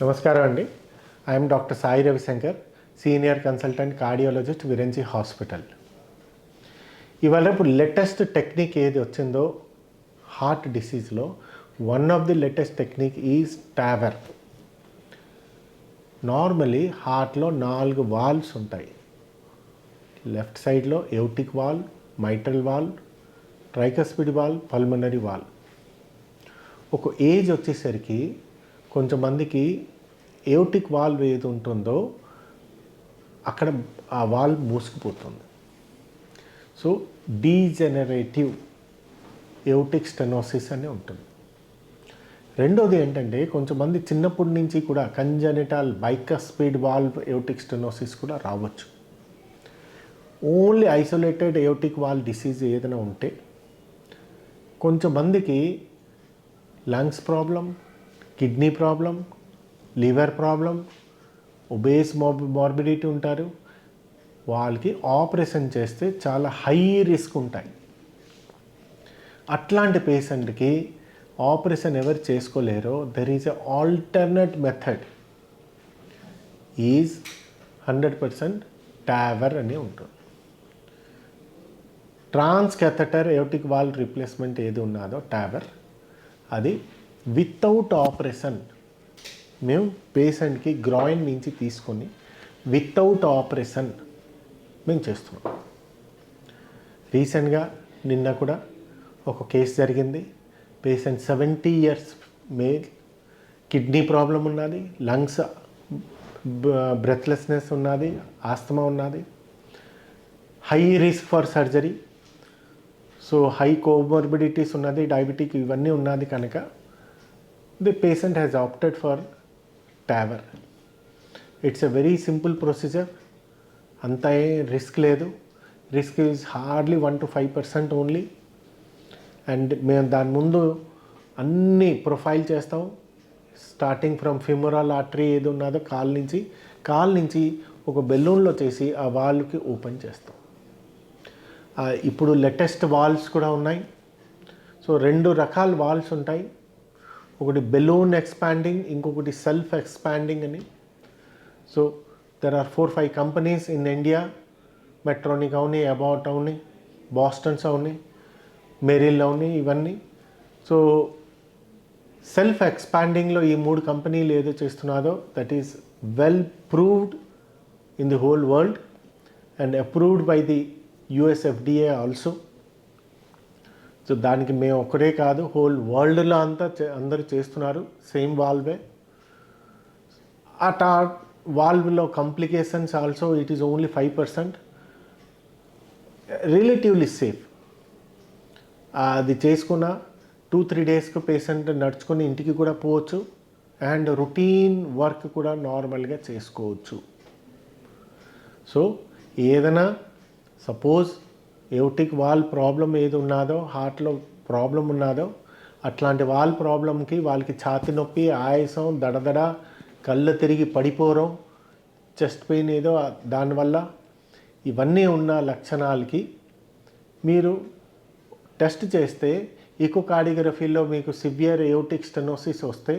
నమస్కారం అండి. I'm doctor Sai Ravishankar, senior consultant cardiologist, Virinchi hospital. ఇవాళ ఇప్పుడు లేటెస్ట్ టెక్నిక్ ఏది వచ్చిందో హార్ట్ డిసీజ్లో, one of the latest technique is TAVR. Normally హార్ట్లో 4 వాల్వ్స్ ఉంటాయి. లెఫ్ట్ సైడ్లో aortic valve, mitral valve, tricuspid valve, pulmonary valve. ఒక ఏజ్ వచ్చేసరికి కొంతమందికి ఎయోటిక్ వాల్వ్ ఏది ఉంటుందో అక్కడ ఆ వాల్వ్ మూసుకుపోతుంది. సో డీజెనరేటివ్ ఎయోటిక్ స్టెనోసిస్ అని ఉంటుంది. రెండోది ఏంటంటే, కొంతమంది చిన్నప్పటి నుంచి కూడా congenital bicuspid valve aortic stenosis కూడా రావచ్చు. ఓన్లీ ఐసోలేటెడ్ ఎయోటిక్ వాల్వ్ డిసీజ్ ఏదైనా ఉంటే, కొంతమందికి lungs problem, kidney problem, liver problem, obese morbidity ఉంటారు. వాళ్ళకి ఆపరేషన్ చేస్తే చాలా హై రిస్క్ ఉంటాయి. అట్లాంటి పేషెంట్కి ఆపరేషన్ ఎవరు చేసుకోలేరో, there is a alternate method is 100% TAVR అని ఉంటుంది. Transcatheter aortic valve replacement ఏది ఉన్నదో TAVR, అది వితౌట్ ఆపరేషన్ మేము పేషెంట్కి గ్రాయిన్ నుంచి తీసుకొని వితౌట్ ఆపరేషన్ మేము చేస్తున్నాం. రీసెంట్గా నిన్న కూడా ఒక కేసు జరిగింది. Patient 70 years male, kidney problem ఉన్నది, లంగ్స్ బ్రెత్లెస్నెస్ ఉన్నది, ఆస్తమా ఉన్నది, high risk for surgery. So high comorbidities ఉన్నది, డయాబెటిక్ ఇవన్నీ ఉన్నది కనుక the patient has opted for TAVR. It's a very simple procedure. అంత రిస్క్ లేదు. Risk is hardly 1 to 5% only. And మేము దాని ముందు అన్ని ప్రొఫైల్ చేస్తాం. స్టార్టింగ్ ఫ్రమ్ ఫిమోరల్ ఆర్టరీ ఏది ఉన్నదో కాల్ నుంచి ఒక బెలూన్లో చేసి ఆ వాల్వ్కి ఓపెన్ చేస్తాం. ఇప్పుడు లేటెస్ట్ వాల్వ్స్ కూడా ఉన్నాయి. సో 2 రకాల వాల్వ్స్ ఉంటాయి. ఒకటి బెలూన్ ఎక్స్పాండింగ్, ఇంకొకటి సెల్ఫ్ ఎక్స్పాండింగ్ అని. So there are 4-5 companies in India. Medtronic అవని, అబౌట్ అవని, బాస్టన్స్ అవని, మెరిల్ అవని, ఇవన్నీ. సో సెల్ఫ్ ఎక్స్పాండింగ్లో ఈ 3 కంపెనీలు ఏదో చేస్తున్నారో that is well proved in the whole world and approved by the US FDA also. So దానికి మేము ఒక్కడే కాదు, హోల్ వరల్డ్లో అందరూ చేస్తున్నారు సేమ్ వాల్వే. ఆ వాల్వ్లో complications also it is only 5%. Relatively safe. అది చేసుకున్న 2-3 డేస్కి పేషెంట్ నడుచుకొని ఇంటికి కూడా పోవచ్చు అండ్ రొటీన్ వర్క్ కూడా నార్మల్గా చేసుకోవచ్చు. సో ఏదైనా సపోజ్ ఎయోటిక్ వాల్వ్ ప్రాబ్లం ఏది ఉన్నదో, హార్ట్లో ప్రాబ్లం ఉన్నదో, అట్లాంటి వాల్వ్ ప్రాబ్లంకి వాళ్ళకి ఛాతీ నొప్పి, ఆయాసం, దడదడ, కళ్ళు తిరిగి పడిపోవడం, చెస్ట్ పెయిన్ ఏదో దానివల్ల, ఇవన్నీ ఉన్న లక్షణాలకి మీరు టెస్ట్ చేస్తే ఈకోకార్డియోగ్రఫీలో మీకు సివియర్ ఎయోటిక్ స్టెనోసిస్ వస్తే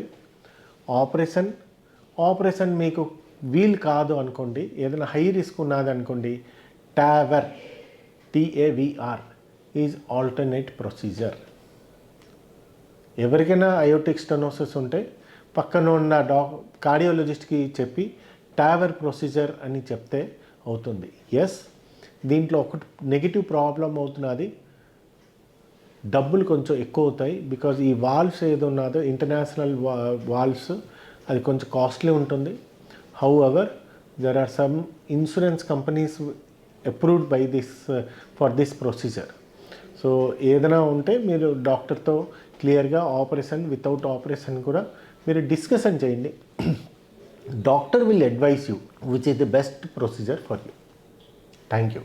ఆపరేషన్ మీకు వీల్ కాదు అనుకోండి, ఏదైనా హై రిస్క్ ఉన్నది అనుకోండి, TAVR ఈజ్ ఆల్టర్నేట్ ప్రొసీజర్. ఎవరికైనా అయోటిక్ స్టెనోసిస్ ఉంటే పక్కన ఉన్న కార్డియాలజిస్ట్కి చెప్పి TAVR ప్రొసీజర్ అని చెప్తే అవుతుంది. ఎస్, దీంట్లో ఒకటి నెగిటివ్ ప్రాబ్లం అవుతున్నది, డబ్బులు కొంచెం ఎక్కువ అవుతాయి. బికాజ్ ఈ వాల్వ్స్ ఏదో ఉన్నదో ఇంటర్నేషనల్ వాల్వ్స్, అది కొంచెం కాస్ట్లీ ఉంటుంది. However there are some insurance companies approved by for this procedure. So ఏదైనా ఉంటే మీరు డాక్టర్తో క్లియర్గా ఆపరేషన్, వితౌట్ ఆపరేషన్ కూడా మీరు డిస్కషన్ చేయండి. Doctor will advise you which is the best procedure for you. Thank you.